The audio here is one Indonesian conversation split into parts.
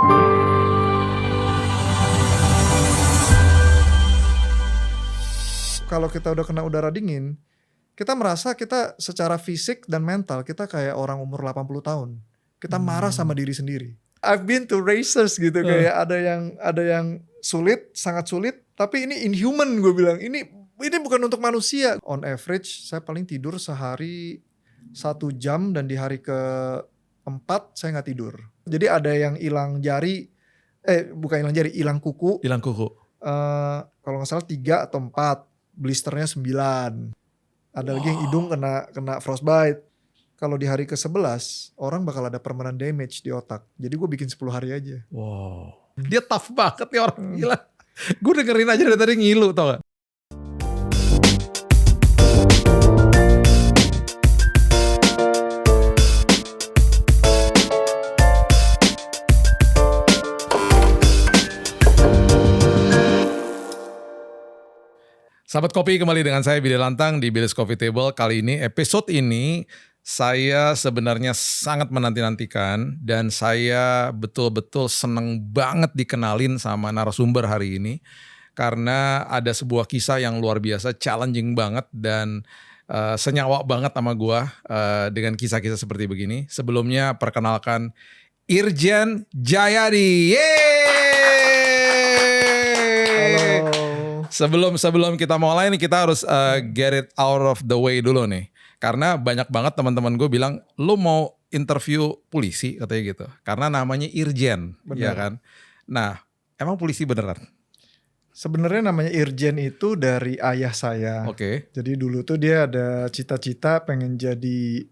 Kalau kita udah kena udara dingin, kita merasa kita secara fisik dan mental kita kayak orang umur 80 tahun. Kita marah sama diri sendiri. I've been to races gitu, kayak ada yang sulit, sangat sulit, tapi ini inhuman gue bilang. Ini bukan untuk manusia. On average saya paling tidur sehari 1 jam, dan di hari ke-4 saya nggak tidur. Jadi ada yang hilang jari, bukan hilang jari, hilang kuku. Hilang kuku. Kalau nggak salah 3 atau 4, blisternya 9. Ada lagi yang hidung kena frostbite. Kalau di hari ke-11 orang bakal ada permanent damage di otak. Jadi gue bikin 10 hari aja. Wow. Dia tough banget nih orang, gila. Gue dengerin aja dari tadi ngilu, tau gak? Sahabat Kopi, kembali dengan saya Billy Lantang di Billy's Coffee Table. Kali ini, episode ini saya sebenarnya sangat menanti-nantikan, dan saya betul-betul seneng banget dikenalin sama narasumber hari ini. Karena ada sebuah kisah yang luar biasa, challenging banget, dan senyawa banget sama gua dengan kisah-kisah seperti begini. Sebelumnya perkenalkan Irjen Jayadi. Yeay! Sebelum kita mulai nih, kita harus get it out of the way dulu nih. Karena banyak banget teman-teman gue bilang, lu mau interview polisi katanya gitu. Karena namanya Irjen, ya kan? Nah, emang polisi beneran? Sebenarnya namanya Irjen itu dari ayah saya. Oke. Jadi dulu tuh dia ada cita-cita pengen jadi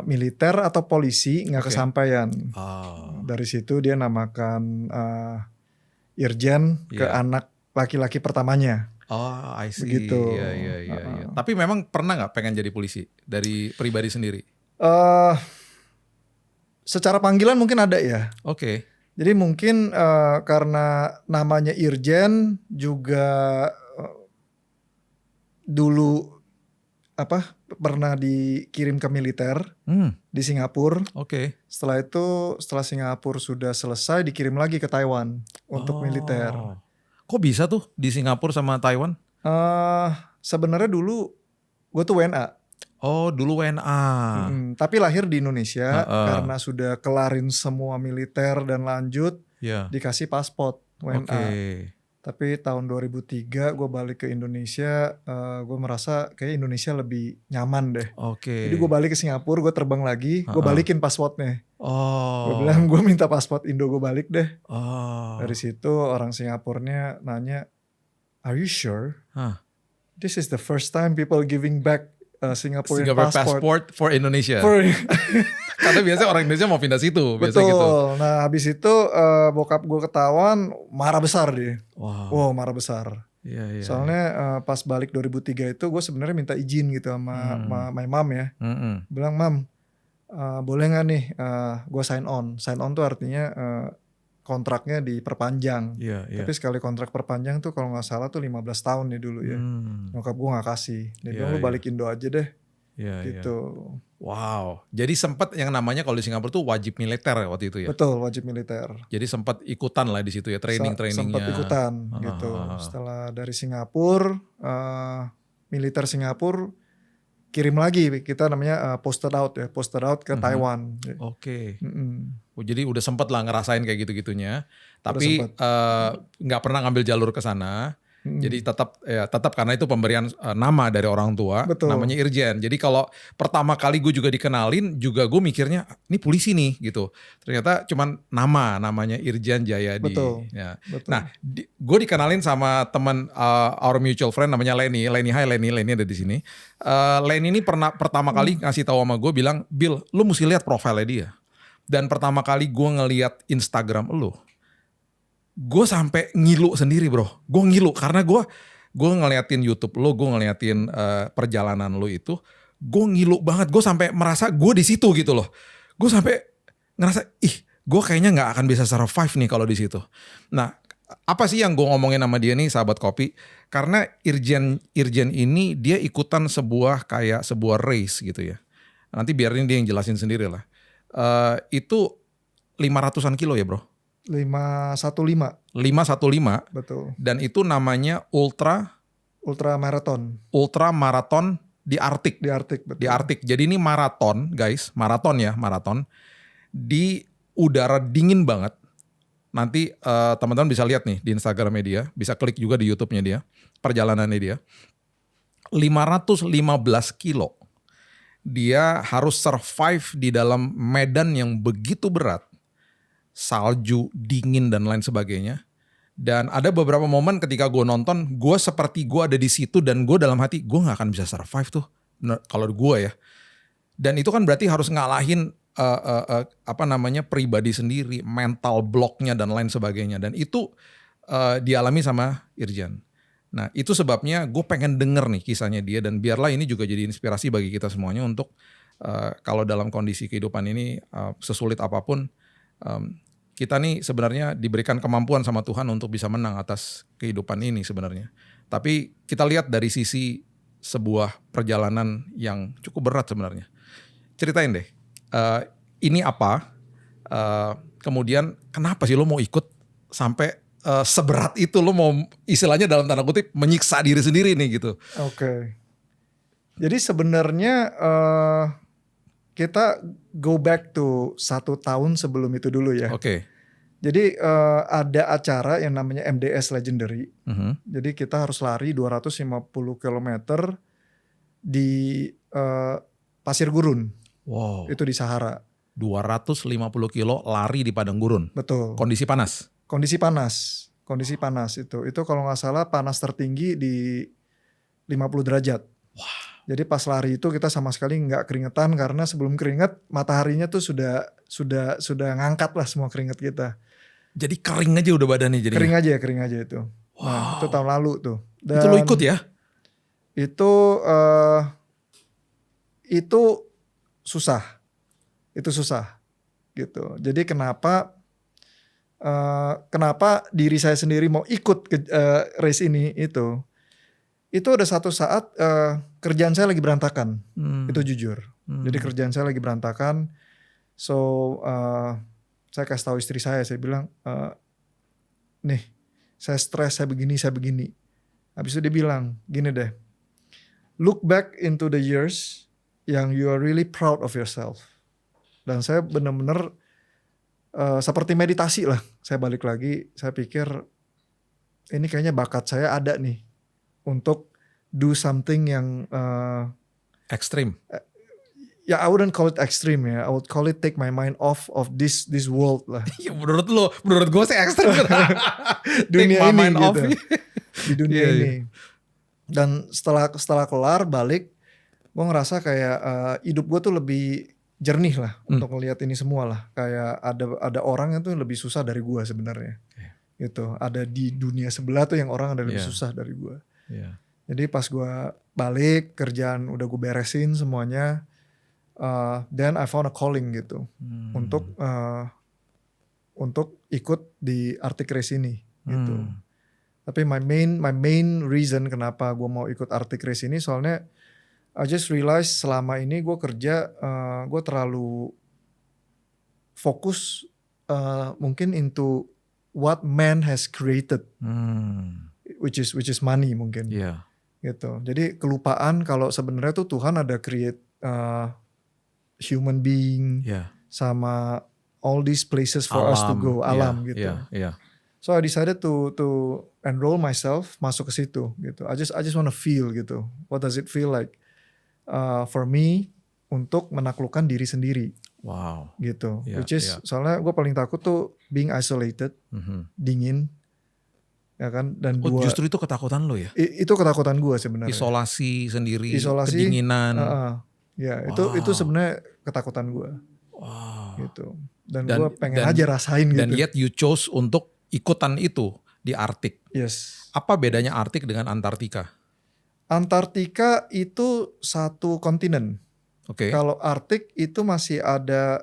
militer atau polisi, nggak kesampaian. Dari situ dia namakan Irjen ke anak laki-laki pertamanya. Oh, I see. Begitu. Iya. Tapi memang pernah nggak pengen jadi polisi dari pribadi sendiri? Secara panggilan mungkin ada ya. Oke. Jadi mungkin karena namanya Irjen juga dulu pernah dikirim ke militer di Singapura. Oke. Setelah Singapura sudah selesai, dikirim lagi ke Taiwan untuk militer. Kok bisa tuh di Singapura sama Taiwan? Sebenarnya dulu gue tuh WNA. Oh, dulu WNA. Tapi lahir di Indonesia karena sudah kelarin semua militer dan lanjut, dikasih paspor WNA. Tapi tahun 2003 gue balik ke Indonesia, gue merasa kayak Indonesia lebih nyaman deh. Jadi gue balik ke Singapura, gue terbang lagi, gue balikin pasportnya. Gue bilang gue minta paspor Indo, gue balik deh. Dari situ orang Singapurnya nanya, "Are you sure? This is the first time people giving back Singaporean passport for Indonesia." Karena biasanya orang Indonesia mau pindah situ. Betul. Gitu. Nah habis itu bokap gue ketahuan, marah besar dia. Wow, marah besar. Iya. Soalnya pas balik 2003 itu gue sebenarnya minta izin gitu sama my mom ya. Bilang, "Mam, boleh gak nih gue sign on." Sign on tuh artinya kontraknya diperpanjang. Tapi sekali kontrak perpanjang tuh kalau gak salah tuh 15 tahun nih dulu ya. Nyokap gue gak kasih. Dia bilang, "Lu balik Indo aja deh." Gitu. Wow. Jadi sempat yang namanya kalau di Singapura tuh wajib militer ya waktu itu ya? Betul, wajib militer. Jadi sempat ikutan lah di situ ya, training-trainingnya. Sempat ikutan gitu. Setelah dari Singapura, militer Singapura kirim lagi, kita namanya posted out ke Taiwan. Oke. Jadi udah sempet lah ngerasain kayak gitu-gitunya. Tapi nggak pernah ngambil jalur ke sana. Jadi tetap karena itu pemberian nama dari orang tua. Betul. Namanya Irjen. Jadi kalau pertama kali gue juga dikenalin, juga gue mikirnya ini polisi nih gitu. Ternyata cuman namanya Irjen Jayadi. Betul. Ya. Betul. Nah, gue dikenalin sama teman our mutual friend namanya Lenny. Hai Lenny ada di sini. Lenny ini pertama kali ngasih tahu sama gue, bilang, "Bill, lu mesti lihat profilnya dia." Dan pertama kali gue ngelihat Instagram lu, gue sampai ngilu sendiri bro. Gue ngilu karena gue ngeliatin YouTube lo, gue ngeliatin perjalanan lo itu, gue ngilu banget. Gue sampai merasa gue di situ gitu loh. Gue sampai ngerasa, gue kayaknya nggak akan bisa survive nih kalau di situ. Nah, apa sih yang gue ngomongin sama dia nih, sahabat kopi? Karena Irjen ini dia ikutan sebuah race gitu ya. Nanti biarin dia yang jelasin sendiri lah. Itu 500-an kilo ya bro? 515. 515. Betul. Dan itu namanya ultra maraton di Arktik. Di Arktik, betul. Di Arktik. Jadi ini maraton, guys, maraton di udara dingin banget. Nanti teman-teman bisa lihat nih di Instagramnya dia, bisa klik juga di YouTube-nya dia, perjalanannya dia. 515 kilo. Dia harus survive di dalam medan yang begitu berat. Salju, dingin dan lain sebagainya. Dan ada beberapa momen ketika gue nonton, gue seperti gue ada di situ dan gue dalam hati, gue gak akan bisa survive tuh. Kalau gue ya. Dan itu kan berarti harus ngalahin pribadi sendiri, mental blocknya dan lain sebagainya. Dan itu dialami sama Irjan. Nah itu sebabnya gue pengen denger nih kisahnya dia. Dan biarlah ini juga jadi inspirasi bagi kita semuanya untuk kalau dalam kondisi kehidupan ini sesulit apapun, kita nih sebenarnya diberikan kemampuan sama Tuhan untuk bisa menang atas kehidupan ini sebenarnya. Tapi kita lihat dari sisi sebuah perjalanan yang cukup berat sebenarnya. Ceritain deh, ini apa? Kemudian kenapa sih lo mau ikut sampai seberat itu, lo mau istilahnya dalam tanda kutip menyiksa diri sendiri nih gitu. Oke. Jadi sebenarnya kita go back to 1 tahun sebelum itu dulu ya. Oke. Jadi ada acara yang namanya MDS Legendary. Jadi kita harus lari 250 km di pasir gurun. Wow. Itu di Sahara. 250 kilo lari di padang gurun. Betul. Kondisi panas. Kondisi panas itu. Itu kalau nggak salah panas tertinggi di 50 derajat. Wah. Jadi pas lari itu kita sama sekali nggak keringetan karena sebelum keringet mataharinya tuh sudah ngangkat lah semua keringet kita. Jadi kering aja udah badannya jadinya. Kering aja itu. Wow. Nah itu tahun lalu tuh. Dan itu lo ikut ya? Itu susah. Itu susah gitu. Jadi kenapa diri saya sendiri mau ikut ke race ini itu ada satu saat kerjaan saya lagi berantakan. Itu jujur. Jadi kerjaan saya lagi berantakan. So saya kasih tahu istri saya bilang, nih saya stres, saya begini. Habis itu dia bilang, gini deh, look back into the years yang you are really proud of yourself. Dan saya benar-benar seperti meditasi lah. Saya balik lagi, saya pikir ini kayaknya bakat saya ada nih untuk do something yang ekstrim. Ya, I wouldn't call it extreme ya. I would call it take my mind off of this world lah. Ya menurut gue sih ekstrim. Dunia ini gitu. Off. Di dunia ini. Dan setelah kelar balik, gue ngerasa kayak hidup gue tuh lebih jernih lah untuk ngelihat ini semua lah. Kayak ada orang yang tuh lebih susah dari gue sebenarnya. Gitu. Ada di dunia sebelah tuh yang orang ada lebih susah dari gue. Jadi pas gue balik, kerjaan udah gue beresin semuanya. Then I found a calling gitu untuk ikut di Arctic Race ini gitu. Tapi my main reason kenapa gue mau ikut Arctic Race ini soalnya I just realize selama ini gue kerja gue terlalu fokus mungkin into what man has created, which is money mungkin. Gitu. Jadi kelupaan kalau sebenarnya tuh Tuhan ada create human being sama all these places for us to go, alam gitu. So I decided to enroll myself masuk ke situ gitu. I just want to feel gitu. What does it feel like for me untuk menaklukkan diri sendiri. Wow. Gitu. Which is soalnya gue paling takut tuh being isolated, dingin. Ya kan, dan justru itu ketakutan lo ya? Itu ketakutan gue sebenarnya. Isolasi sendiri, kedinginan. Ya, itu sebenarnya ketakutan gue. Wow. Gitu. Dan gue pengen aja rasain gitu. Dan yet you chose untuk ikutan itu di Arktik. Yes. Apa bedanya Arktik dengan Antartika? Antartika itu satu kontinen. Oke. Kalau Arktik itu masih ada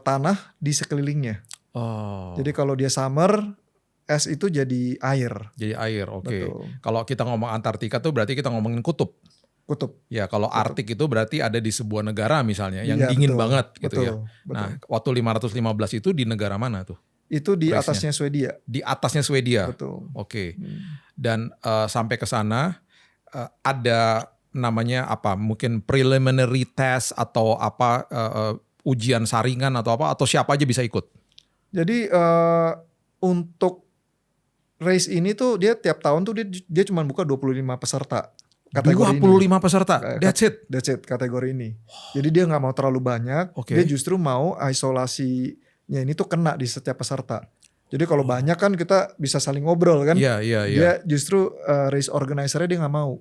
tanah di sekelilingnya. Oh. Jadi kalau dia summer, es itu jadi air. Jadi air, oke. Kalau kita ngomong Antartika tuh berarti kita ngomongin kutub. Kutub. Ya kalau Arktik itu berarti ada di sebuah negara misalnya yang Iya, dingin betul, banget gitu betul, ya. betul. Nah waktu 515 itu di negara mana tuh? Itu di Race-nya? atasnya Swedia. Di atasnya Swedia. Betul. Oke. Dan sampai ke sana ada namanya apa? Mungkin preliminary test atau apa ujian saringan atau apa? Atau siapa aja bisa ikut? Jadi untuk race ini tuh dia tiap tahun tuh dia cuma buka 25 peserta. Kategori 25 peserta, that's it? That's it, kategori ini. Jadi dia gak mau terlalu banyak, dia justru mau isolasinya ini tuh kena di setiap peserta. Jadi kalau banyak kan kita bisa saling ngobrol kan. Dia justru race organizer-nya dia gak mau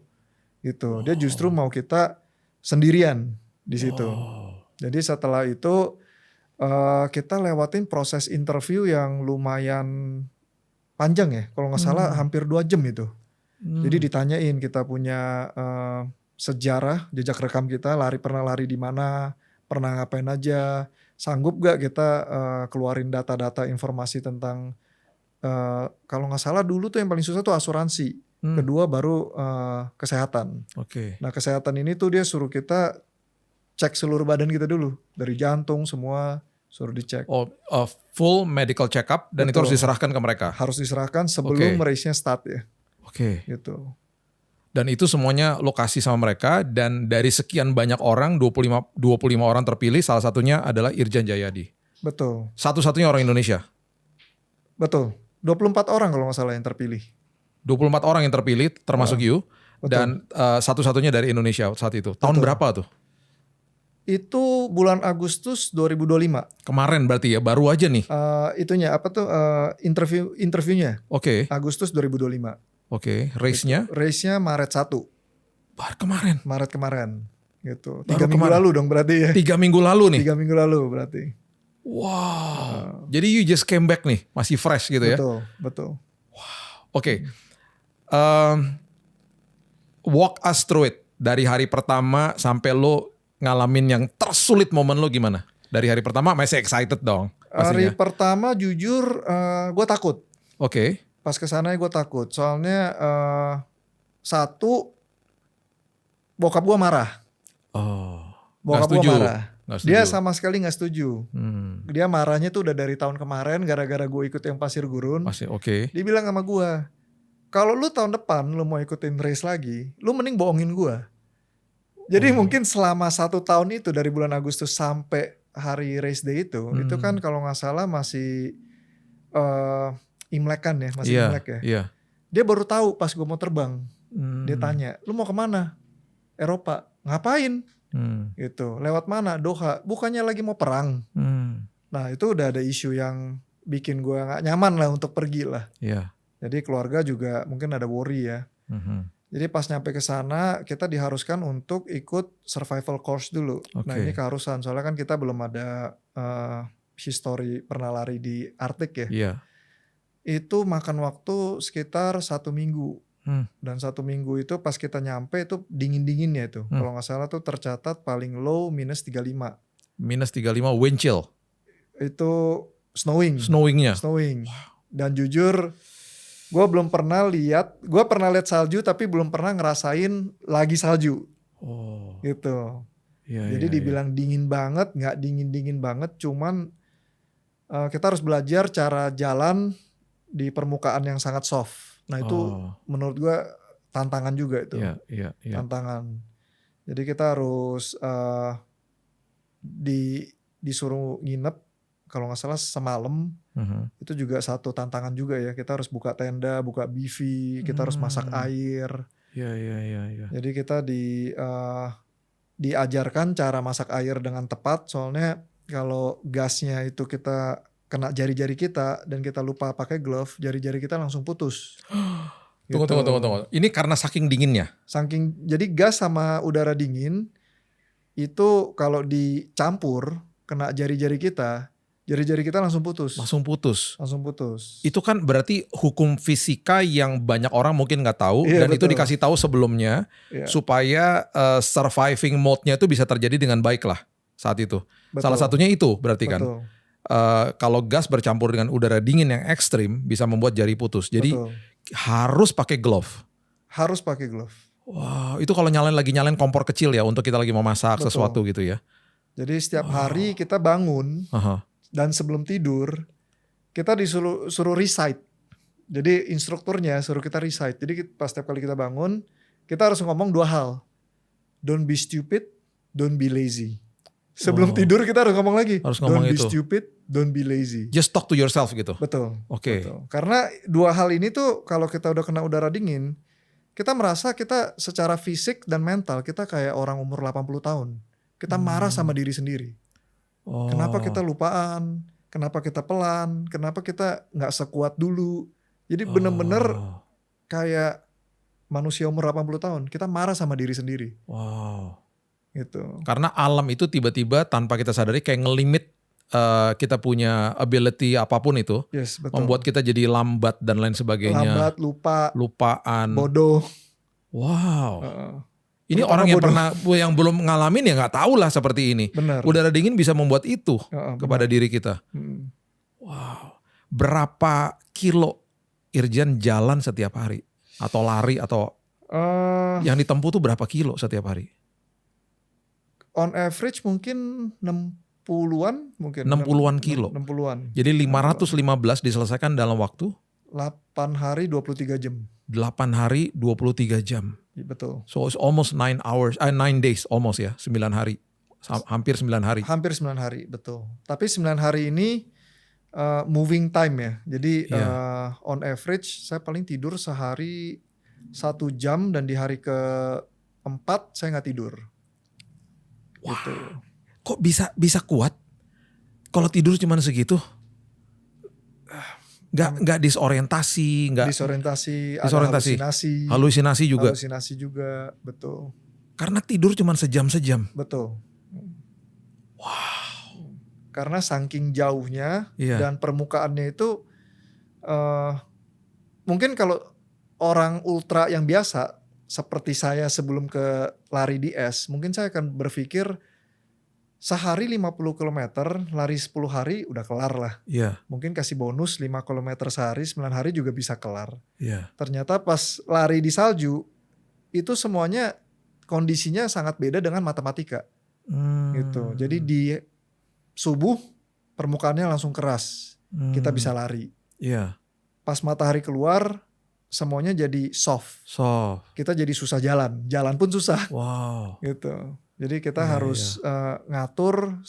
gitu. Dia justru mau kita sendirian di situ. Jadi setelah itu kita lewatin proses interview yang lumayan panjang ya. Kalau gak salah hampir 2 jam itu. Jadi ditanyain kita punya sejarah, jejak rekam kita, pernah lari di mana, pernah ngapain aja, sanggup gak kita keluarin data-data informasi tentang kalau nggak salah dulu tuh yang paling susah tuh asuransi, kedua baru kesehatan. Nah kesehatan ini tuh dia suruh kita cek seluruh badan kita dulu, dari jantung semua suruh dicek. Full medical check up dan itu harus diserahkan ke mereka? Harus diserahkan sebelum race-nya start ya. Gitu. Dan itu semuanya lokasi sama mereka dan dari sekian banyak orang 25 orang terpilih, salah satunya adalah Irjan Jayadi. Betul. Satu-satunya orang Indonesia. Betul. 24 orang kalau nggak salah yang terpilih. 24 orang yang terpilih termasuk you dan satu-satunya dari Indonesia saat itu. Tahun berapa tuh? Itu bulan Agustus 2025. Kemarin berarti ya, baru aja nih. Itunya apa tuh interviewnya? Agustus 2025. Race-nya? Race-nya Maret 1. Kemarin? Maret kemarin. Gitu. 3 minggu lalu dong berarti ya. 3 minggu lalu nih? 3 minggu lalu berarti. Wow. Jadi you just came back nih, masih fresh gitu ya? Betul. Wow. Walk us through it. Dari hari pertama sampai lo ngalamin yang tersulit momen lo gimana? Dari hari pertama masih excited dong pastinya. Hari pertama jujur gue takut. Pas kesana gue takut, soalnya satu bokap gue marah. Bokap gue marah. Dia sama sekali nggak setuju. Dia marahnya tuh udah dari tahun kemarin gara-gara gue ikut yang pasir gurun. Dia bilang sama gue, kalau lu tahun depan lu mau ikutin race lagi, lu mending bohongin gue. Jadi mungkin selama 1 tahun itu dari bulan Agustus sampai hari race day itu kan kalau nggak salah masih Imlek kan ya, masih Imlek ya. Dia baru tahu pas gue mau terbang. Dia tanya, lu mau kemana? Eropa. Ngapain? Gitu. Lewat mana? Doha. Bukannya lagi mau perang. Nah itu udah ada isu yang bikin gue gak nyaman lah untuk pergi lah. Jadi keluarga juga mungkin ada worry ya. Jadi pas nyampe ke sana kita diharuskan untuk ikut survival course dulu. Nah ini keharusan, soalnya kan kita belum ada history pernah lari di Arktik ya. Itu makan waktu sekitar 1 minggu. Dan 1 minggu itu pas kita nyampe itu dingin-dinginnya itu. Kalau gak salah tuh tercatat paling low minus 35. Minus 35 wind chill? Itu snowing. Snowingnya? Snowing. Dan jujur gue belum pernah lihat, gue pernah lihat salju tapi belum pernah ngerasain lagi salju. Gitu. Jadi dibilang dingin banget, gak dingin-dingin banget, cuman kita harus belajar cara jalan di permukaan yang sangat soft. Nah itu menurut gue tantangan juga itu. Tantangan. Jadi kita harus disuruh nginep kalau nggak salah semalam. Itu juga satu tantangan juga ya. Kita harus buka tenda, buka BV, kita harus masak air. Jadi kita diajarkan cara masak air dengan tepat. Soalnya kalau gasnya itu kita kena jari-jari kita dan kita lupa pakai glove, jari-jari kita langsung putus. Tunggu. Ini karena saking dinginnya? Jadi gas sama udara dingin itu kalau dicampur kena jari-jari kita langsung putus. Langsung putus. Itu kan berarti hukum fisika yang banyak orang mungkin nggak tahu dan betul. Itu dikasih tahu sebelumnya supaya surviving mode-nya itu bisa terjadi dengan baik lah saat itu. Betul. Salah satunya itu berarti kan. Kalau gas bercampur dengan udara dingin yang ekstrim bisa membuat jari putus. Jadi harus pakai glove. Harus pakai glove. Wow, itu kalau lagi nyalain kompor kecil ya untuk kita lagi mau masak sesuatu gitu ya. Jadi setiap hari kita bangun dan sebelum tidur kita suruh recite. Jadi instrukturnya suruh kita recite. Jadi pas setiap kali kita bangun kita harus ngomong 2 hal. Don't be stupid, don't be lazy. Sebelum tidur kita harus ngomong lagi. Don't be stupid, don't be lazy. Just talk to yourself gitu. Betul. Oke. Karena 2 hal ini tuh kalau kita udah kena udara dingin, kita merasa kita secara fisik dan mental kita kayak orang umur 80 tahun. Kita marah sama diri sendiri. Kenapa kita lupaan? Kenapa kita pelan? Kenapa kita gak sekuat dulu? Jadi bener-bener kayak manusia umur 80 tahun. Kita marah sama diri sendiri. Wow. Gitu. Karena alam itu tiba-tiba tanpa kita sadari kayak ngelimit kita punya ability apapun itu. Yes, betul. Membuat kita jadi lambat dan lain sebagainya. Lambat, lupaan. Bodoh. Wow. Ini orang yang belum ngalamin ya nggak tahu lah seperti ini. Benar. Udara dingin bisa membuat itu kepada diri kita. Wow. Berapa kilo Irjan jalan setiap hari? Atau lari atau yang ditempuh tuh berapa kilo setiap hari? On average mungkin 60-an mungkin. 60-an kilo? 60-an. Jadi 515 diselesaikan dalam waktu? 8 hari 23 jam. 8 hari 23 jam. Betul. So it's almost 9 days almost ya, 9 hari. Hampir 9 hari. Hampir 9 hari, betul. Tapi 9 hari ini moving time ya. Jadi on average saya paling tidur sehari 1 jam dan di hari ke-4 saya gak tidur. Wow. Gitu. Kok bisa kuat kalau tidur cuma segitu? Nggak disorientasi, halusinasi juga, betul. Karena tidur cuma sejam. Betul. Wow. Karena saking jauhnya dan permukaannya itu mungkin kalau orang ultra yang biasa seperti saya sebelum ke lari di es, mungkin saya akan berpikir sehari 50 km, lari 10 hari udah kelar lah. Mungkin kasih bonus 5 km sehari, 9 hari juga bisa kelar. Ternyata pas lari di salju, itu semuanya kondisinya sangat beda dengan matematika. Gitu. Jadi di subuh permukaannya langsung keras, kita bisa lari. Pas matahari keluar, semuanya jadi soft. Kita jadi susah jalan pun susah. Wow. Gitu. Jadi kita harus ngatur,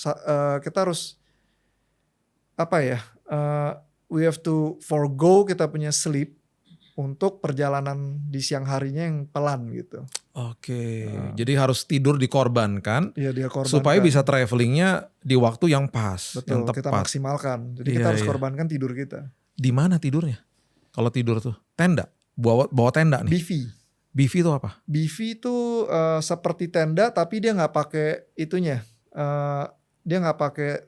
kita harus we have to forgo kita punya sleep untuk perjalanan di siang harinya yang pelan gitu. Oke. Jadi harus tidur dikorbankan. Iya, dikorbankan. Supaya bisa travelingnya di waktu yang pas. Betul, yang tepat. kita maksimalkan. Jadi kita harus korbankan tidur kita. Di mana tidurnya? Kalau tidur tuh tenda, bawa tenda nih. BV itu apa? BV itu seperti tenda tapi dia nggak pakai itunya. Dia nggak pakai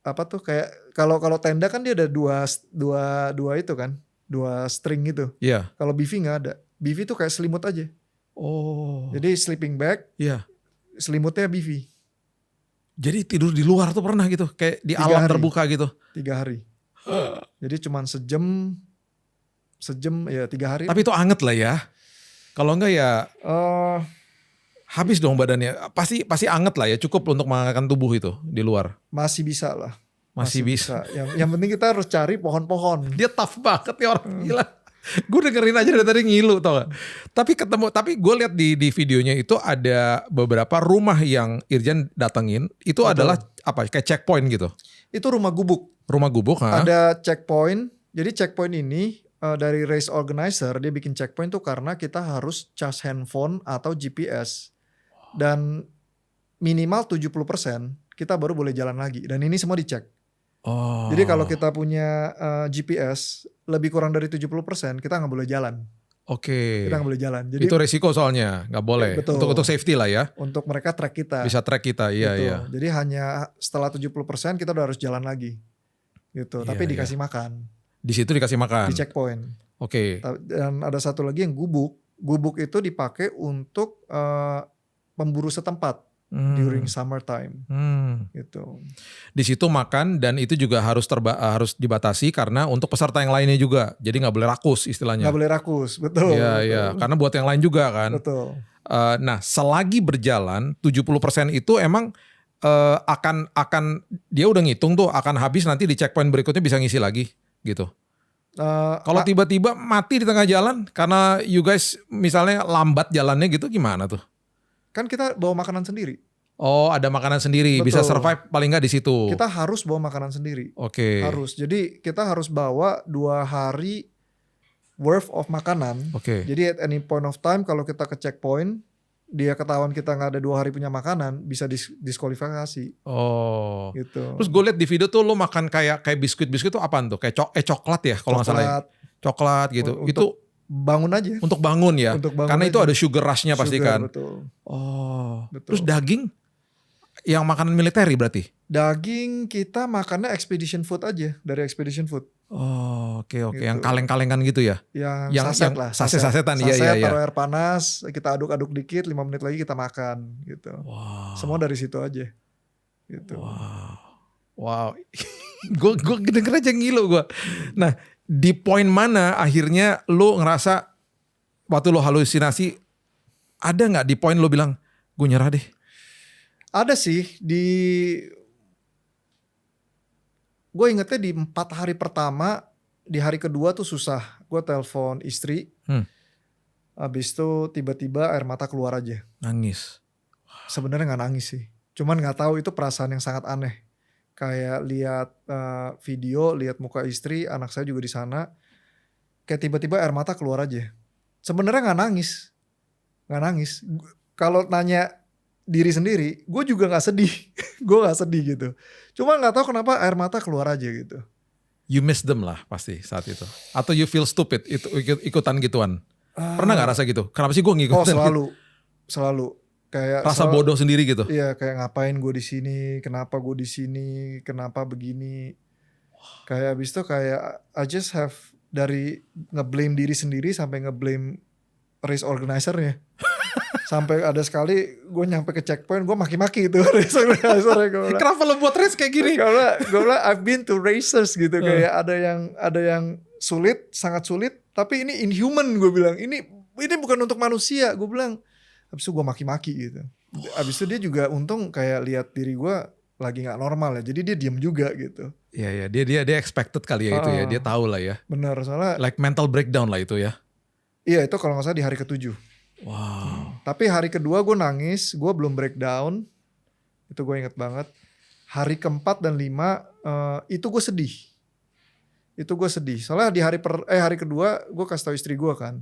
apa tuh kayak kalau tenda kan dia ada dua itu kan, 2 string gitu. Kalau BV nggak ada. BV itu kayak selimut aja. Jadi sleeping bag. Selimutnya BV. Jadi tidur di luar tuh pernah gitu, kayak di alam terbuka gitu. 3 hari. Jadi cuman sejam ya 3 hari. Tapi itu anget lah ya. Kalau enggak ya habis dong badannya. Pasti anget lah ya, cukup untuk menghangatkan tubuh itu di luar. Masih bisa lah. Masih bisa. Yang penting kita harus cari pohon-pohon. Dia tough banget nih orang gila. Gue dengerin aja dari tadi ngilu tau gak. Tapi gue lihat di videonya itu ada beberapa rumah yang Irjan datengin. Itu adalah apa kayak checkpoint gitu. Itu rumah gubuk. Rumah gubuk. Ada checkpoint. Jadi checkpoint ini dari race organizer dia bikin checkpoint tuh karena kita harus charge handphone atau GPS. Dan minimal 70% kita baru boleh jalan lagi. Dan ini semua dicek. Jadi kalau kita punya GPS lebih kurang dari 70% kita gak boleh jalan. Kita gak boleh jalan. Jadi, itu resiko soalnya gak boleh. Betul. Untuk safety lah ya. Untuk mereka track kita. Bisa track kita, iya. Jadi hanya setelah 70% kita udah harus jalan lagi. Gitu. Tapi dikasih makan. Di situ dikasih makan. Di checkpoint. Dan ada satu lagi yang gubuk. Gubuk itu dipakai untuk pemburu setempat. during summertime. Gitu. Di situ makan dan itu juga harus dibatasi karena untuk peserta yang lainnya juga. Jadi nggak boleh rakus istilahnya. Nggak boleh rakus, betul. Iya. Karena buat yang lain juga kan. Betul. Nah, selagi berjalan 70% itu emang akan dia udah ngitung tuh akan habis, nanti di checkpoint berikutnya bisa ngisi lagi gitu. Kalau tiba-tiba mati di tengah jalan karena you guys misalnya lambat jalannya gitu, gimana tuh? Kan kita bawa makanan sendiri. Oh, ada makanan sendiri. Betul. Bisa survive paling nggak di situ. Kita harus bawa makanan sendiri. Oke. Harus. Jadi kita harus bawa 2 hari worth of makanan. Oke. Jadi at any point of time kalau kita ke checkpoint, dia ketahuan kita nggak ada 2 hari punya makanan, bisa diskualifikasi. Oh. Gitu. Terus gue liat di video tuh lo makan kayak biskuit tuh apaan tuh? Kayak coklat ya kalau nggak salah ya? Coklat gitu. Itu bangun aja. Untuk bangun ya. Karena aja. Itu ada sugar rush-nya pasti kan. Betul. Oh. Betul. Terus daging yang makanan militeri berarti? Daging kita makannya expedition food aja, dari expedition food. Oh, oke. Gitu. Yang kaleng-kalengan gitu ya? Yang saset lah. Saset-sasetan, iya. Iya. Taruh air panas, kita aduk-aduk dikit, 5 menit lagi kita makan gitu. Wow. Semua dari situ aja. Gitu. Wow. Gue denger aja ngilu gue. Nah, di poin mana akhirnya lo ngerasa waktu lo halusinasi, ada gak di poin lo bilang, gue nyerah deh? Ada sih, gue ingetnya di 4 hari pertama, di hari kedua tuh susah. Gue telepon istri, habis itu tiba-tiba air mata keluar aja. Nangis? Sebenarnya gak nangis sih, cuman gak tahu itu perasaan yang sangat aneh. Kayak lihat video, lihat muka istri, anak saya juga di sana, kayak tiba-tiba air mata keluar aja. Sebenarnya gak nangis. Kalau nanya diri sendiri, gue juga gak sedih. Gue gak sedih gitu. Cuma gak tahu kenapa air mata keluar aja gitu. You miss them lah pasti saat itu. Atau you feel stupid itu ikutan gituan. Pernah gak rasa gitu? Kenapa sih gue ngikutin? Oh selalu. Kayak rasa bodoh sendiri gitu. Iya, kayak ngapain gue di sini? Kenapa gue di sini? Kenapa begini? Kayak abis itu kayak I just have dari ngeblame diri sendiri sampai ngeblame race organizer-nya. Sampai ada sekali gue nyampe ke checkpoint, gue maki-maki itu race organizer-nya. Kenapa lo buat race kayak gini? Karena gue bilang I've been to races gitu. Kayak ada yang sulit, sangat sulit, tapi ini inhuman gue bilang. Ini bukan untuk manusia, gue bilang. Habis itu gue maki-maki gitu. Habis itu dia juga untung kayak lihat diri gue lagi gak normal ya. Jadi dia diem juga gitu. Iya, dia expected kali ya itu ya. Dia tahu lah ya. Benar, soalnya like mental breakdown lah itu ya. Iya, itu kalau gak salah di hari ke-7. Wow. Tapi hari kedua gue nangis, gue belum breakdown. Itu gue inget banget. Hari ke-4 dan 5 itu gue sedih. Soalnya di hari kedua gue kasih tahu istri gue kan.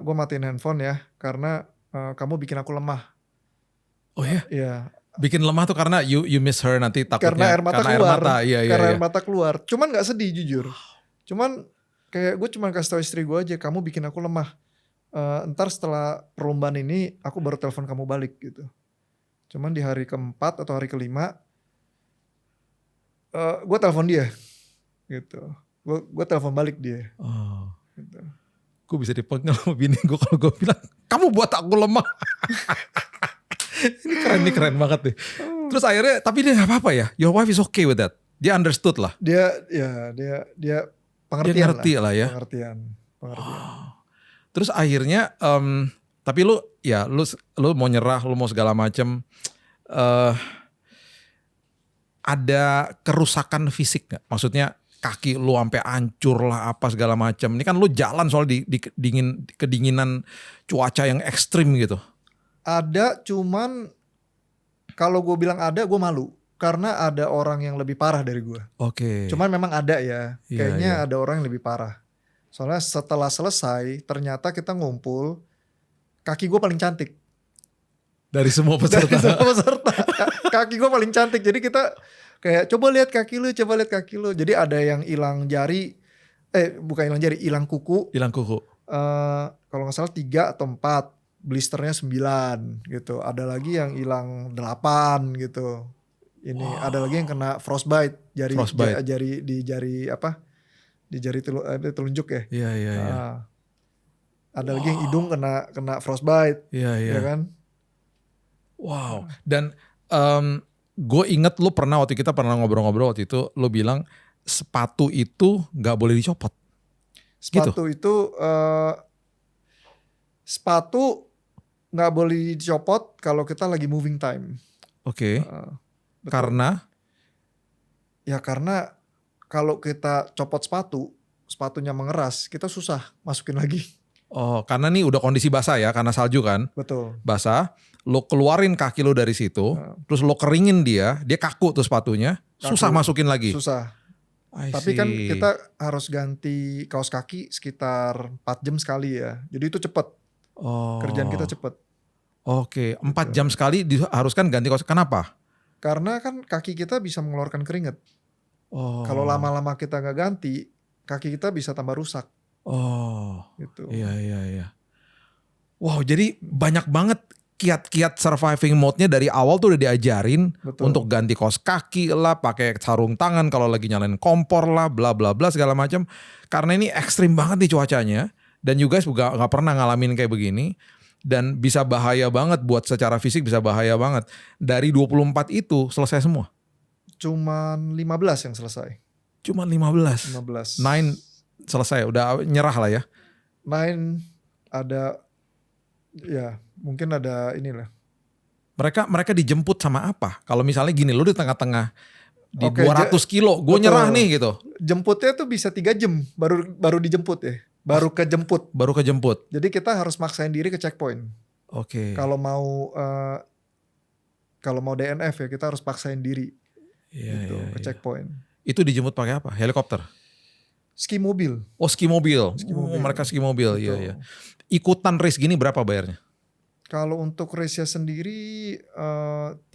Gue matiin handphone ya, karena kamu bikin aku lemah. Oh ya? Iya. Bikin lemah tuh karena you miss her nanti takutnya. Karena air mata keluar. Karena air mata keluar. Cuman gak sedih jujur. Cuman kayak gue cuman kasih tahu istri gue aja, kamu bikin aku lemah. Ntar setelah perlombaan ini aku baru telepon kamu balik gitu. Cuman di hari ke-4 atau hari ke-5 gue telepon dia gitu. Gue telepon balik dia. Gitu. Gue bisa dipenggal sama bini gue kalau gue bilang kamu buat aku lemah. Ini keren banget nih. Terus akhirnya tapi dia gak apa-apa ya. Your wife is okay with that. Dia understood lah. Dia pengertian. Dia ngerti lah ya. Pengertian. Terus akhirnya tapi lu mau nyerah, lu mau segala macem. Ada kerusakan fisik gak? Maksudnya kaki lu sampai hancur lah apa segala macam. Ini kan lu jalan soal di kedinginan cuaca yang ekstrim gitu. Ada, cuman kalau gue bilang ada gue malu. Karena ada orang yang lebih parah dari gue. Oke. Cuman memang ada ya. Kayaknya ada orang yang lebih parah. Soalnya setelah selesai ternyata kita ngumpul. Kaki gue paling cantik. Dari semua peserta. Kaki gue paling cantik. Jadi kita kayak coba lihat kaki lu. Jadi ada yang hilang jari. Bukan hilang jari, hilang kuku. Kalau gak salah 3 atau 4. Blisternya 9 gitu. Ada lagi yang hilang 8 gitu. Ini ada lagi yang kena frostbite. Di jari telunjuk ya. Iya. Ada lagi yang hidung kena frostbite. Iya. Ya kan? Wow. Dan gue inget lu waktu kita pernah ngobrol-ngobrol waktu itu, lu bilang sepatu itu nggak boleh dicopot. Sepatu gitu? itu sepatu nggak boleh dicopot kalau kita lagi moving time. Oke. Karena? Ya karena kalau kita copot sepatunya mengeras, kita susah masukin lagi. Oh, karena nih udah kondisi basah ya, karena salju kan. Betul. Basah, lo keluarin kaki lo dari situ, terus lo keringin dia kaku tuh sepatunya, susah masukin lagi. Susah. Tapi kan kita harus ganti kaos kaki sekitar 4 jam sekali ya. Jadi itu cepet. Kerjaan kita cepet. Oke, 4 jam sekali diharuskan ganti kaos. Kenapa? Karena kan kaki kita bisa mengeluarkan keringat. Kalau lama-lama kita nggak ganti, kaki kita bisa tambah rusak. Gitu. Iya. Wow, jadi banyak banget kiat-kiat surviving mode-nya dari awal tuh udah diajarin. Betul. Untuk ganti kaos kaki lah, pakai sarung tangan kalau lagi nyalain kompor lah, bla bla bla segala macam. Karena ini ekstrim banget nih cuacanya, dan you guys juga nggak pernah ngalamin kayak begini, dan bisa bahaya banget buat secara fisik, bisa bahaya banget. Dari 24 itu selesai semua? Cuman 15 yang selesai. Cuman 15. 9 selesai, udah nyerah lah ya. 9 ada, ya mungkin ada inilah. Mereka dijemput sama apa? Kalau misalnya gini, lu di tengah-tengah di 200 kilo, gue nyerah nih gitu. Jemputnya tuh bisa 3 jam baru dijemput ya. Baru kejemput. Jadi kita harus maksain diri ke checkpoint. Oke. Kalau mau DNF ya kita harus paksain diri. Ke checkpoint. Itu dijemput pakai apa? Helikopter? Ski mobil. Oh, ski mobil. Mereka ski mobil. Iya. Ikutan race gini berapa bayarnya? Kalau untuk race-nya sendiri 3.000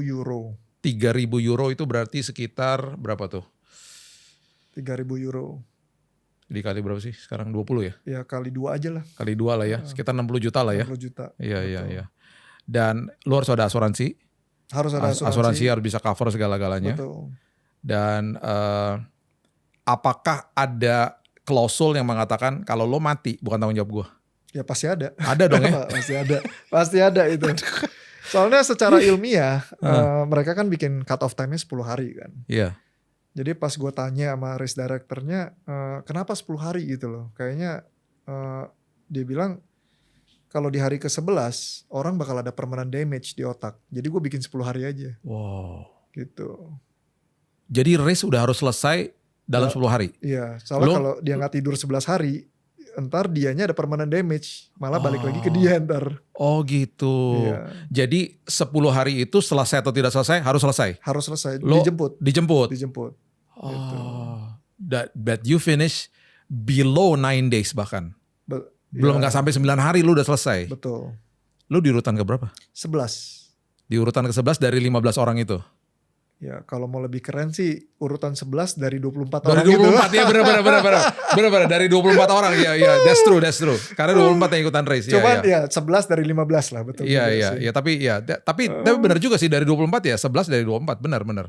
euro. 3.000 euro itu berarti sekitar berapa tuh? 3.000 euro. Dikali berapa sih? Sekarang 20 ya? Ya kali 2 aja lah. Kali 2 lah ya. Sekitar 60 juta lah ya. 60 juta. Iya. Dan lu harus ada asuransi. Harus ada asuransi. Asuransi harus bisa cover segala-galanya. Betul. Dan apakah ada klausul yang mengatakan kalau lo mati bukan tanggung jawab gue? Ya pasti ada. Ada dong ya? Pasti ada itu. Soalnya secara ilmiah mereka kan bikin cut off time-nya 10 hari kan. Iya. Jadi pas gue tanya sama race directornya kenapa 10 hari gitu loh. Kayaknya dia bilang kalau di hari ke-11 orang bakal ada permanent damage di otak. Jadi gue bikin 10 hari aja. Wow. Gitu. Jadi race udah harus selesai dalam 10 hari? Iya. Soalnya kalau dia gak tidur 11 hari, ntar dianya ada permanent damage. Malah balik lagi ke dia ntar. Oh gitu. Iya. Jadi 10 hari itu selesai atau tidak selesai harus selesai? Harus selesai. Dijemput? Dijemput. Gitu. But you finish below 9 days bahkan? Belum gak sampai 9 hari lu udah selesai? Betul. Lu di urutan ke berapa? 11. Di urutan ke-11 dari 15 orang itu? Ya kalau mau lebih keren sih urutan 11 dari 24 orang itu. Dari 24 ya benar dari 24 orang ya that's true. Karena 24 yang ikutan race. Cuman ya 11 dari 15 lah betul. Iya tapi benar juga sih dari 24 ya 11 dari 24 benar.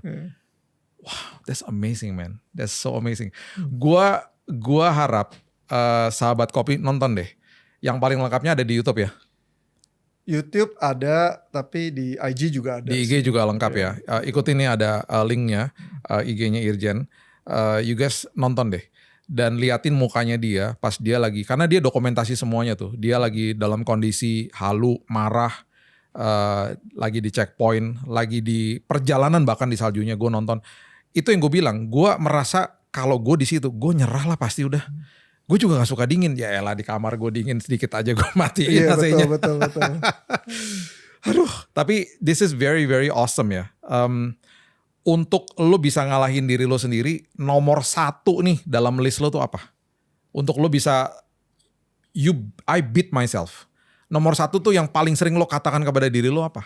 Wow, that's amazing man. That's so amazing. Gua harap sahabat kopi nonton deh. Yang paling lengkapnya ada di YouTube ya. YouTube ada, tapi di IG juga ada. Di IG juga lengkap ya. Ikutin nih ada linknya, IG-nya Irjen. You guys nonton deh. Dan liatin mukanya dia pas dia lagi, karena dia dokumentasi semuanya tuh. Dia lagi dalam kondisi halu, marah, lagi di checkpoint, lagi di perjalanan bahkan di saljunya gue nonton. Itu yang gue bilang, gue merasa kalau gue di situ, gue nyerah lah pasti udah. Gue juga gak suka dingin. Ya elah di kamar gue dingin sedikit aja gue matiin AC-nya. Betul. Aduh, tapi this is very very awesome ya. Untuk lo bisa ngalahin diri lo sendiri, nomor 1 nih dalam list lo tuh apa? Untuk lo bisa, I beat myself. Nomor 1 tuh yang paling sering lo katakan kepada diri lo apa?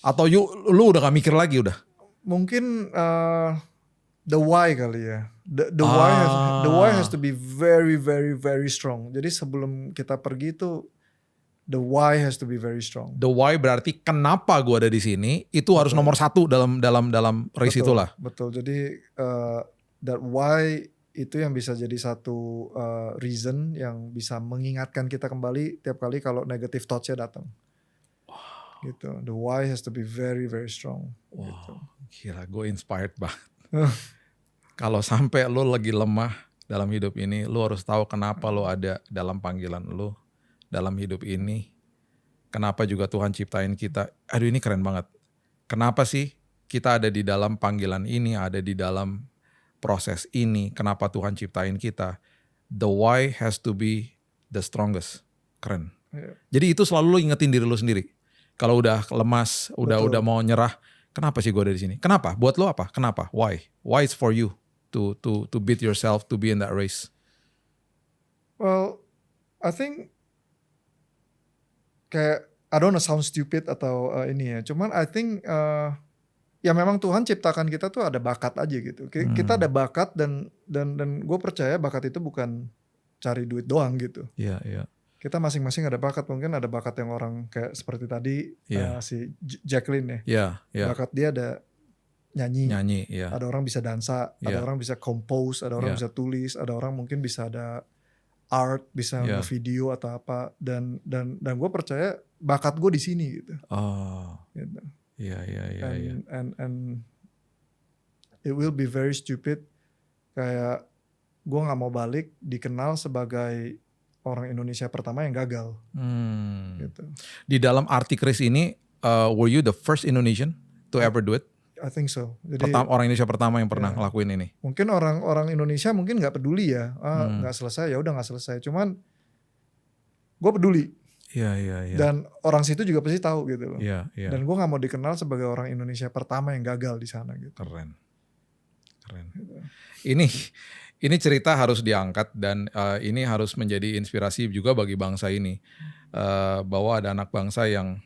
Atau lo udah gak mikir lagi udah? Mungkin the why kali ya. The why has to be very very very strong. Jadi sebelum kita pergi tuh the why has to be very strong. The why berarti kenapa gue ada di sini itu harus nomor 1 dalam race itulah. Betul. Jadi that why itu yang bisa jadi satu reason yang bisa mengingatkan kita kembali tiap kali kalau negative thoughts-nya datang. Gitu. The why has to be very very strong. Wow. Gitu. Gila, gue inspired banget. Kalau sampai lo lagi lemah dalam hidup ini, lo harus tahu kenapa lo ada dalam panggilan lo dalam hidup ini. Kenapa juga Tuhan ciptain kita. Aduh, ini keren banget. Kenapa sih kita ada di dalam panggilan ini, ada di dalam proses ini. Kenapa Tuhan ciptain kita. The why has to be the strongest. Keren. Jadi itu selalu lo ingetin diri lo sendiri. Kalau udah lemas, udah mau nyerah, kenapa sih gue ada di sini? Kenapa? Buat lo apa? Kenapa? Why? Why it's for you to beat yourself, to be in that race? Well, I think kayak I don't wanna sound stupid atau ini ya. Cuman I think ya memang Tuhan ciptakan kita tuh ada bakat aja gitu. Kita ada bakat dan gue percaya bakat itu bukan cari duit doang gitu. Iya, iya. Kita masing-masing ada bakat. Mungkin ada bakat yang orang kayak seperti tadi si Jacqueline ya. Bakat dia ada nyanyi. Ada orang bisa dansa, ada orang bisa compose, ada orang bisa tulis, ada orang mungkin bisa ada art, bisa video atau apa. Dan gue percaya bakat gue di sini gitu. Oh. Gitu. Iya. And it will be very stupid. Kayak gue nggak mau balik dikenal sebagai orang Indonesia pertama yang gagal. Gitu. Di dalam arti Chris ini, were you the first Indonesian to ever do it? I think so. Jadi orang Indonesia pertama yang pernah ngelakuin ini. Mungkin orang Indonesia mungkin nggak peduli ya, nggak selesai ya udah nggak selesai. Cuman gue peduli. Iya. Dan orang situ juga pasti tahu gitu loh. Iya. Dan gue nggak mau dikenal sebagai orang Indonesia pertama yang gagal di sana gitu. Keren. Gitu. Ini cerita harus diangkat dan ini harus menjadi inspirasi juga bagi bangsa ini. Bahwa ada anak bangsa yang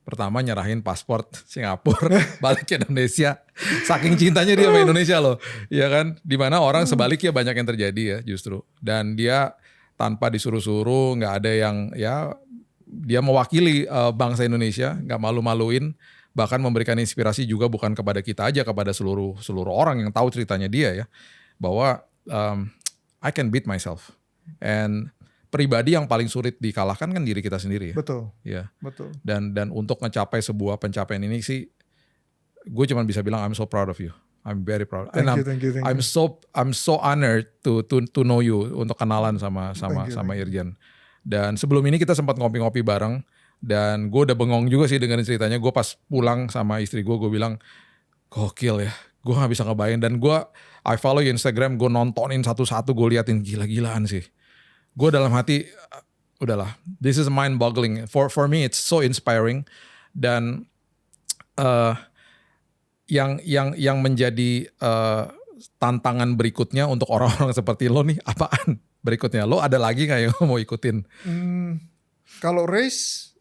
pertama nyerahin paspor Singapura balik ke Indonesia. Saking cintanya dia sama Indonesia loh. Ya kan? Dimana orang sebaliknya banyak yang terjadi ya justru. Dan dia tanpa disuruh-suruh, gak ada yang dia mewakili bangsa Indonesia, gak malu-maluin. Bahkan memberikan inspirasi juga bukan kepada kita aja, kepada seluruh orang yang tahu ceritanya dia ya. Bahwa I can beat myself. And pribadi yang paling sulit dikalahkan kan diri kita sendiri ya. Betul. Ya. Betul. Dan untuk mencapai sebuah pencapaian ini sih, gue cuma bisa bilang I'm so proud of you. I'm very proud. Thank you. I'm so honored to know you, untuk kenalan sama Irjan. Dan sebelum ini kita sempat ngopi-ngopi bareng dan gue udah bengong juga sih dengerin ceritanya. Gue pas pulang sama istri gue bilang gokil ya. Gue gak bisa ngebayang dan I follow you Instagram, gue nontonin satu-satu, gue liatin gila-gilaan sih. Gue dalam hati udahlah, this is mind-boggling. For me it's so inspiring dan yang menjadi tantangan berikutnya untuk orang-orang seperti lo nih apaan berikutnya? Lo ada lagi nggak yang mau ikutin? Kalau race,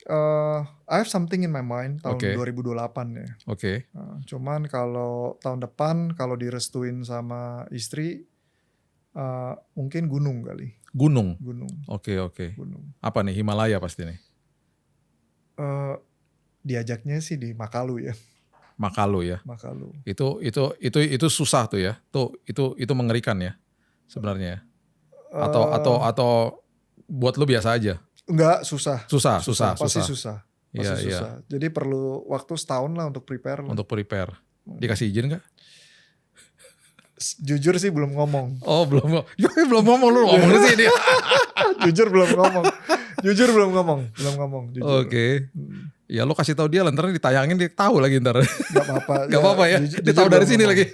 I have something in my mind tahun 2028 ya. Oke. Cuman kalau tahun depan kalau direstuin sama istri, mungkin gunung kali. Gunung. Oke. Gunung. Apa nih, Himalaya pasti nih? Diajaknya sih di Makalu ya. Makalu ya. Makalu. Itu susah tuh ya. Itu mengerikan ya sebenarnya. Atau buat lu biasa aja. Enggak, susah. Pasti susah. Iya. Jadi perlu waktu setahun lah untuk prepare. Dikasih izin nggak? Jujur sih belum ngomong. Oh belum ngomong, lu ngomong di sini. Jujur belum ngomong. Oke. Ya lo kasih tahu dia lah, ntar ditayangin dia tahu lagi ntar. Gak apa-apa ya. Dia tahu dari sini lagi.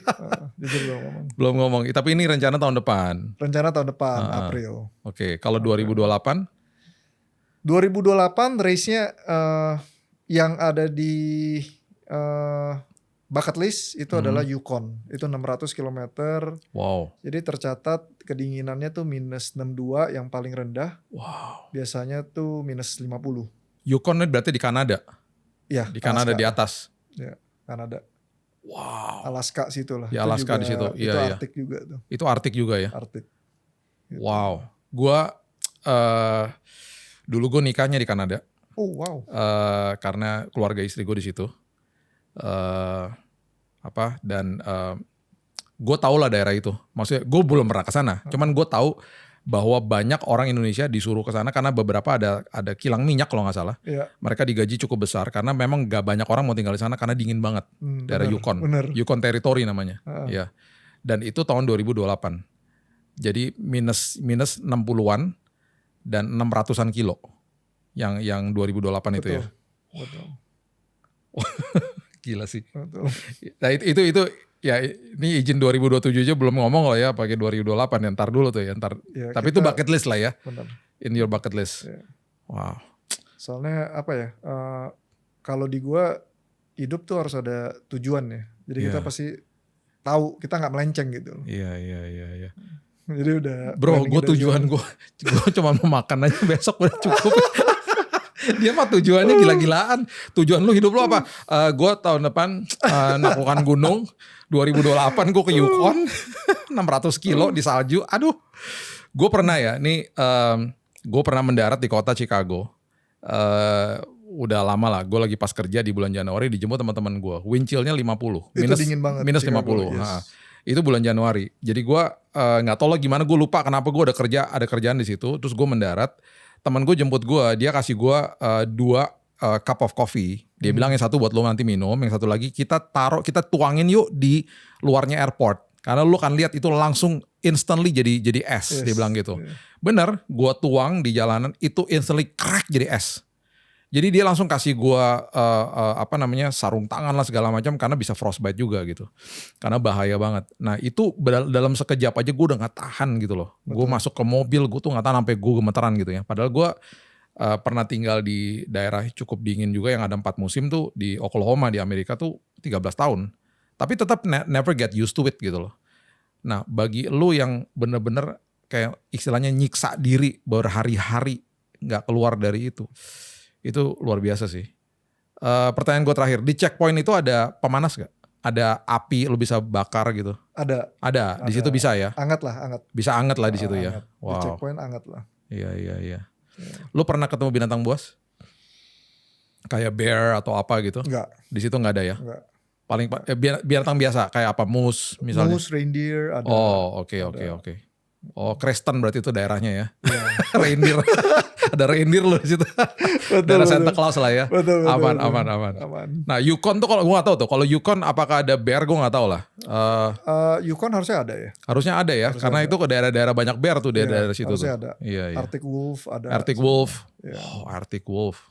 Jujur belum ngomong. Tapi ini rencana tahun depan. April. Oke. Kalau 2028? 2028 race-nya yang ada di bucket list itu adalah Yukon. Itu 600 km. Wow. Jadi tercatat kedinginannya tuh -62 yang paling rendah. Wow. Biasanya tuh -50. Yukon berarti di Kanada? Iya. Di Kanada, di atas? Iya, Kanada. Wow. Alaska situ lah. Ya Alaska di situ. Itu Arctic juga tuh. Itu Arctic juga ya? Arctic. Gitu. Wow. Dulu gue nikahnya di Kanada. Oh wow. Karena keluarga istri gue di situ. Dan gue tau lah daerah itu. Maksudnya gue belum pernah ke sana. Cuman gue tahu bahwa banyak orang Indonesia disuruh ke sana karena beberapa ada kilang minyak kalau nggak salah. Iya. Mereka digaji cukup besar karena memang nggak banyak orang mau tinggal di sana karena dingin banget. Daerah Yukon. Yukon Territory namanya. Ya. Dan itu tahun 2028. Jadi minus 60-an dan 600-an kilo yang 2028 betul, itu ya. Betul. Gila sih. Betul. Nah itu ya ini izin 2027 aja belum ngomong loh ya pakai 2028 ya ntar dulu tuh ya ntar. Ya, tapi itu bucket list lah ya. Benar. In your bucket list. Ya. Wow. Soalnya apa ya? Kalau di gua hidup tuh harus ada tujuan ya. Jadi kita pasti tahu kita nggak melenceng gitu. Iya. Jadi udah. Bro, gue tujuan gue cuma mau makan aja besok udah cukup. Dia mah tujuannya gila-gilaan. Tujuan lu hidup lu apa? Gue tahun depan naklukan gunung. 2028 gue ke Yukon. 600 kilo di salju. Aduh. Gue pernah ya. Nih gue pernah mendarat di kota Chicago. Udah lama lah. Gue lagi pas kerja di bulan Januari dijemput teman-teman gue. Wind chill-nya 50. Itu dingin banget. Minus 50. Yes. Nah, itu bulan Januari. Jadi gue nggak tahu lah gimana. Gue lupa kenapa gue ada kerjaan di situ. Terus gue mendarat. Teman gue jemput gue, dia kasih gue 2 cup of coffee. Dia bilang yang satu buat lo nanti minum, yang satu lagi kita tuangin yuk di luarnya airport. Karena lo kan lihat itu langsung instantly jadi es, dia bilang gitu. Bener, gue tuang di jalanan itu instantly crack jadi es. Jadi dia langsung kasih gue sarung tangan lah segala macam karena bisa frostbite juga gitu. Karena bahaya banget. Nah itu dalam sekejap aja gue udah gak tahan gitu loh. Gue masuk ke mobil gue tuh gak tahan sampai gue gemeteran gitu ya. Padahal gue pernah tinggal di daerah cukup dingin juga yang ada 4 musim tuh di Oklahoma di Amerika tuh 13 tahun. Tapi tetap never get used to it gitu loh. Nah bagi lu yang bener-bener kayak istilahnya nyiksa diri berhari-hari gak keluar dari itu. Itu luar biasa sih. Pertanyaan gue terakhir, di checkpoint itu ada pemanas gak? Ada api lu bisa bakar gitu? Ada. Di situ bisa ya? Anget lah. Bisa anget lah di situ ya? Wow. Di checkpoint anget lah. Iya. Lu pernah ketemu binatang buas? Kayak bear atau apa gitu? Enggak. Di situ nggak ada ya? Enggak. Paling binatang biasa kayak apa? Moose misalnya? Moose, reindeer ada. Oh oke. Oh Creston berarti itu daerahnya ya? Yeah. Reindeer. Ada reindeer loh di situ. Daerah Santa Claus lah ya. Betul. Aman. Nah Yukon tuh kalau gue nggak tahu tuh. Kalau Yukon apakah ada bear gue nggak tahu lah. Yukon harusnya ada ya. Harusnya ada ya. Karena itu ke daerah-daerah banyak bear tuh daerah situ tuh. Harusnya ada. Iya. Arctic Wolf ada. Arctic Wolf. Yeah. Oh Arctic Wolf.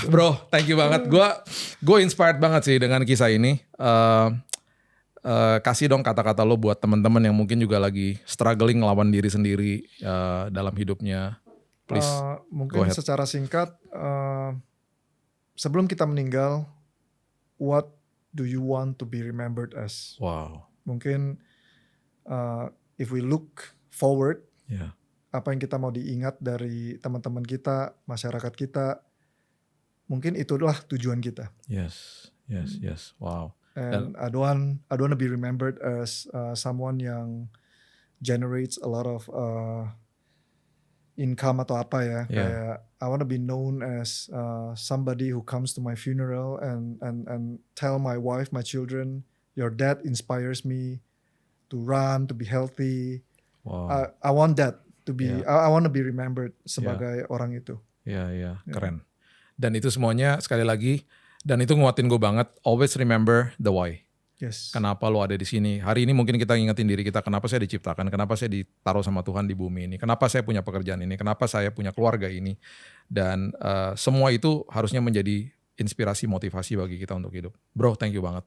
Bro, thank you banget. Gue inspired banget sih dengan kisah ini. Kasih dong kata-kata lo buat teman-teman yang mungkin juga lagi struggling ngelawan diri sendiri dalam hidupnya. Please. Mungkin secara singkat, sebelum kita meninggal, what do you want to be remembered as? Wow. Mungkin if we look forward, apa yang kita mau diingat dari teman-teman kita, masyarakat kita, mungkin itulah tujuan kita. Yes. Wow. And I don't want to be remembered as someone yang generates a lot of income atau apa ya. Kayak I want to be known as somebody who comes to my funeral and tell my wife, my children, your dad inspires me to run, to be healthy. Wow. I want that to be. I want to be remembered sebagai orang itu. Iya, keren. Dan itu semuanya sekali lagi. Dan itu nguatin gue banget. Always remember the why. Yes. Kenapa lo ada di sini? Hari ini mungkin kita ngingetin diri kita. Kenapa saya diciptakan? Kenapa saya ditaruh sama Tuhan di bumi ini? Kenapa saya punya pekerjaan ini? Kenapa saya punya keluarga ini? Dan semua itu harusnya menjadi inspirasi, motivasi bagi kita untuk hidup. Bro, thank you banget.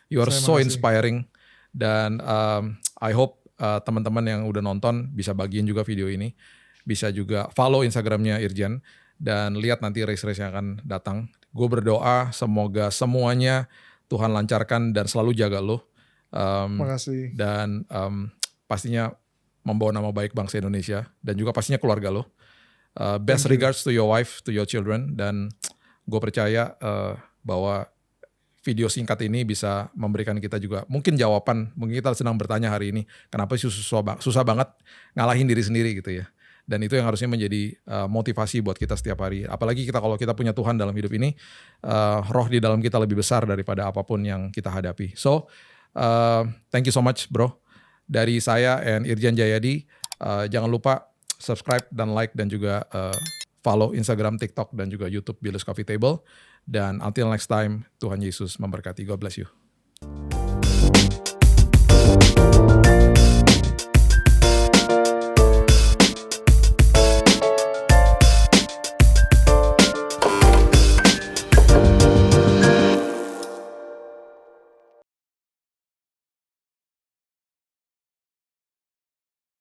You are so inspiring. Dan I hope teman-teman yang udah nonton bisa bagiin juga video ini. Bisa juga follow Instagramnya Irjen. Dan lihat nanti race-race yang akan datang. Gue berdoa semoga semuanya Tuhan lancarkan dan selalu jaga lo. Makasih. Dan pastinya membawa nama baik bangsa Indonesia. Dan juga pastinya keluarga lo. Best regards to your wife, to your children. Dan gue percaya bahwa video singkat ini bisa memberikan kita juga mungkin jawaban. Mungkin kita sedang bertanya hari ini. Kenapa sih susah banget ngalahin diri sendiri gitu ya. Dan itu yang harusnya menjadi motivasi buat kita setiap hari. Apalagi kalau kita punya Tuhan dalam hidup ini, roh di dalam kita lebih besar daripada apapun yang kita hadapi. So, thank you so much bro. Dari saya and Irjen Jayadi, Jangan lupa subscribe dan like dan juga follow Instagram, TikTok dan juga YouTube Bill's Coffee Table. Dan until next time, Tuhan Yesus memberkati. God bless you.